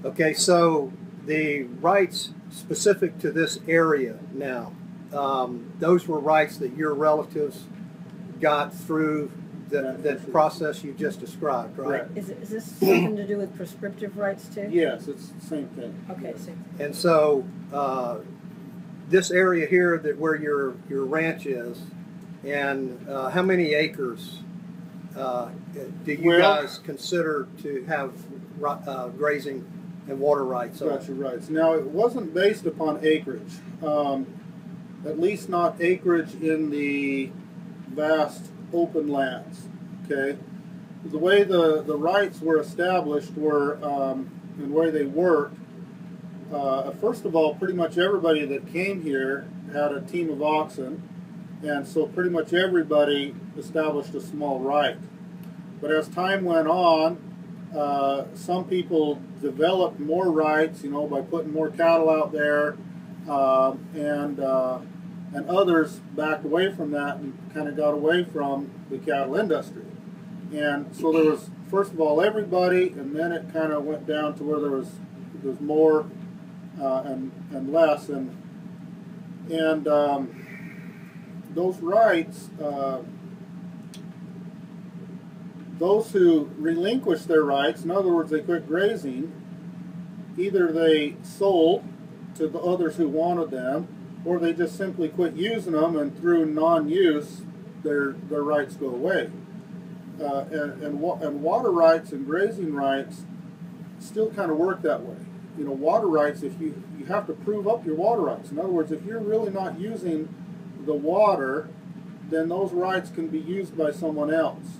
Okay, so the rights specific to this area now, those were rights that your relatives got through the process you just described, right? Is this something to do with prescriptive rights too? Yes, it's the same thing. Okay, same thing. And so this area here where your ranch is, and how many acres do you guys consider to have grazing and water rights on? Gotcha, rights. Now, it wasn't based upon acreage, at least not acreage in the vast open lands. Okay, the way the rights were established were, and the way they worked. First of all, pretty much everybody that came here had a team of oxen, and so pretty much everybody established a small right. But as time went on, some people developed more rights, by putting more cattle out there, and others backed away from that and kind of got away from the cattle industry. And so there was, first of all, everybody, and then it kind of went down to where there's more and less, and those rights, those who relinquished their rights, in other words, they quit grazing, either they sold to the others who wanted them, or they just simply quit using them, and through non-use, their rights go away. And water rights and grazing rights still kind of work that way. Water rights, if you have to prove up your water rights. In other words, if you're really not using the water, then those rights can be used by someone else.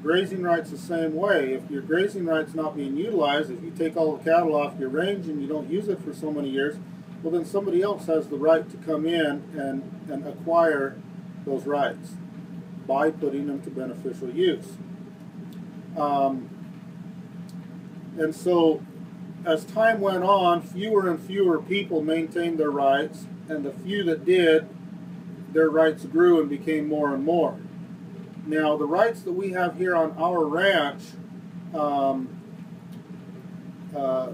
Grazing rights the same way. If your grazing rights not being utilized, if you take all the cattle off your range and you don't use it for so many years, well, then somebody else has the right to come in and acquire those rights by putting them to beneficial use. And so as time went on, fewer and fewer people maintained their rights, and the few that did, their rights grew and became more and more. Now, the rights that we have here on our ranch,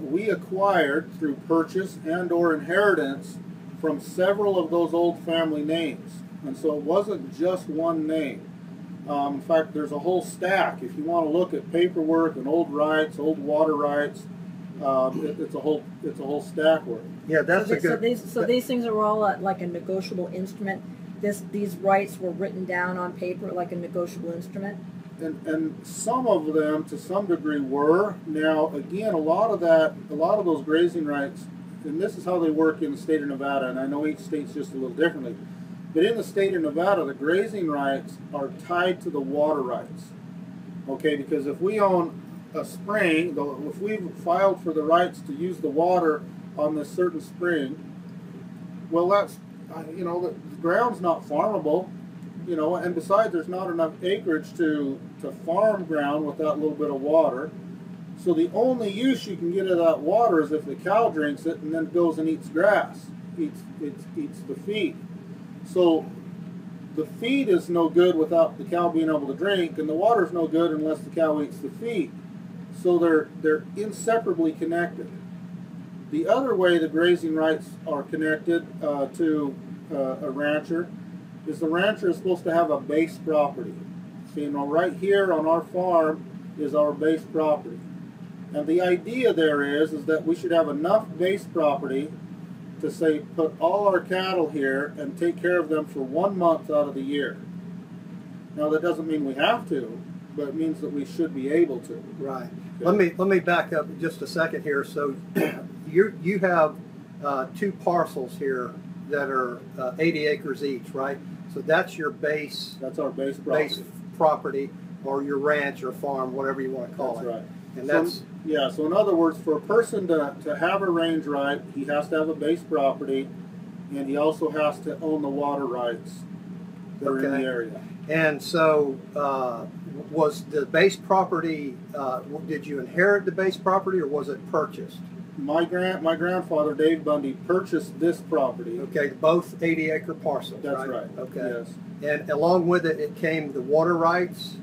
we acquired through purchase and or inheritance from several of those old family names. And so it wasn't just one name. In fact, there's a whole stack. If you want to look at paperwork and old rights, old water rights, it's a whole stack worth. Yeah, that's so these things are all like a negotiable instrument. These rights were written down on paper like a negotiable instrument. And some of them, to some degree, were. Now, again, a lot of those grazing rights, and this is how they work in the state of Nevada, and I know each state's just a little differently, but in the state of Nevada, the grazing rights are tied to the water rights. Okay, because if we own a spring, if we've filed for the rights to use the water on this certain spring, well, that's, the ground's not farmable. And besides, there's not enough acreage to farm ground with that little bit of water. So the only use you can get of that water is if the cow drinks it and then goes and eats grass, eats the feed. So the feed is no good without the cow being able to drink, and the water's no good unless the cow eats the feed. So they're inseparably connected. The other way the grazing rights are connected to a rancher is the rancher is supposed to have a base property. So, right here on our farm is our base property. And the idea there is that we should have enough base property to, say, put all our cattle here and take care of them for 1 month out of the year. Now, that doesn't mean we have to, but it means that we should be able to. Right. Okay. Let me back up just a second here. So you have 2 parcels here that are 80 acres each, right? So that's your base. That's our base property. Base property, or your ranch or farm, whatever you want to call it. That's right. And that's yeah. So in other words, for a person to have a range right, he has to have a base property, and he also has to own the water rights that are in the area. And so, was the base property? Did you inherit the base property, or was it purchased? My grandfather, Dave Bundy, purchased this property. Okay, both 80-acre parcels. That's right. Okay. Yes. And along with it, it came the water rights.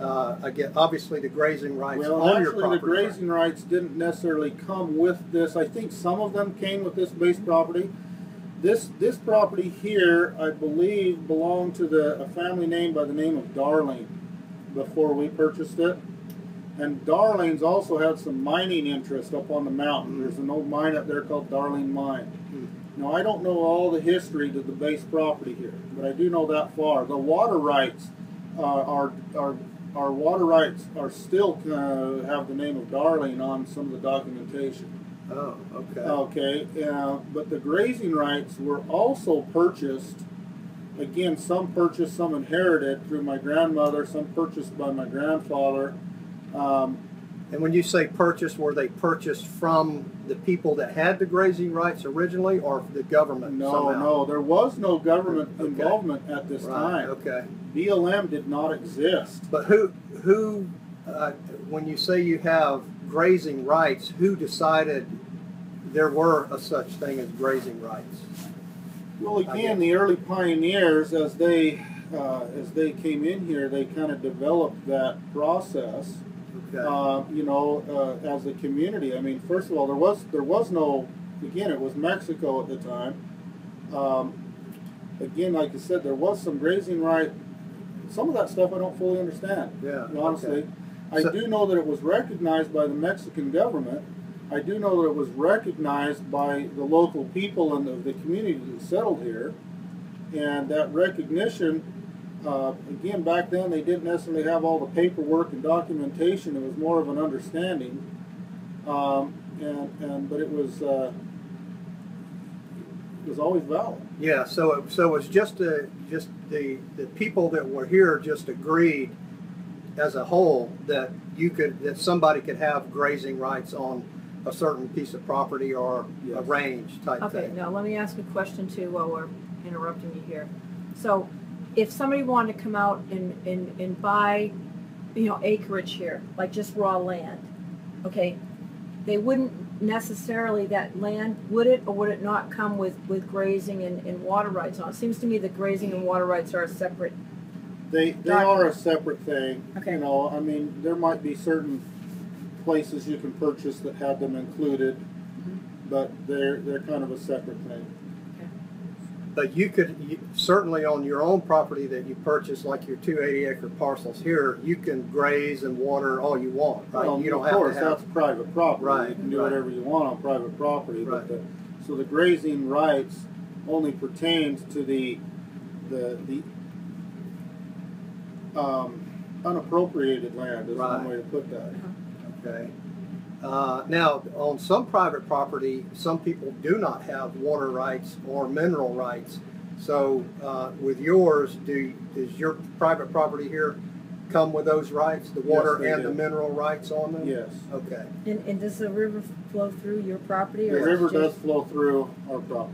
Again, obviously the grazing rights Well, on your actually, property. the grazing rights didn't necessarily come with this. I think some of them came with this base property. This property here, I believe, belonged to a family name by the name of Darling before we purchased it. And Darling's also had some mining interest up on the mountain. There's an old mine up there called Darling Mine. Now, I don't know all the history to the base property here, but I do know that far. The water rights our water rights are still have the name of Darling on some of the documentation. Oh, okay. Okay, but the grazing rights were also purchased. Again, some purchased, some inherited through my grandmother, some purchased by my grandfather. And when you say purchased, were they purchased from the people that had the grazing rights originally, or the government? No, somehow? no, there was no government involvement at this time. Okay. BLM did not exist. But who, when you say you have grazing rights, who decided there were a such thing as grazing rights? Well, again, the early pioneers, as they came in here, they kind of developed that process. Okay. You know, as a community. I mean, first of all, there was no. Again, it was Mexico at the time. Again, like I said, there was some grazing right. Some of that stuff I don't fully understand. Yeah. Honestly, okay. I do know that it was recognized by the Mexican government. I do know that it was recognized by the local people and the community that settled here, and that recognition. Again, back then they didn't necessarily have all the paperwork and documentation. It was more of an understanding, but it was always valid. Yeah. So it was just the people that were here just agreed as a whole that somebody could have grazing rights on a certain piece of property or a range type thing. Okay. Now let me ask a question too while we're interrupting you here. So, if somebody wanted to come out and buy, you know, acreage here, like just raw land, okay, they wouldn't necessarily, that land, would it or would it not come with grazing and water rights on it? It seems to me that grazing and water rights are a separate. They are a separate thing. Okay. You know, I mean, there might be certain places you can purchase that have them included, but they're kind of a separate thing. But you could certainly on your own property that you purchase, like your 280-acre parcels here, you can graze and water all you want, right? Well, you don't of course, have to have, that's private property. Right, You can do right. whatever you want on private property. Right. But so the grazing rights only pertains to the unappropriated land is one way to put that. Okay. Now, on some private property, some people do not have water rights or mineral rights. So, with yours, does your private property here come with those rights, the water Yes, and the mineral rights on them? Yes. Okay. And does the river flow through your property? The or river just- does flow through our property.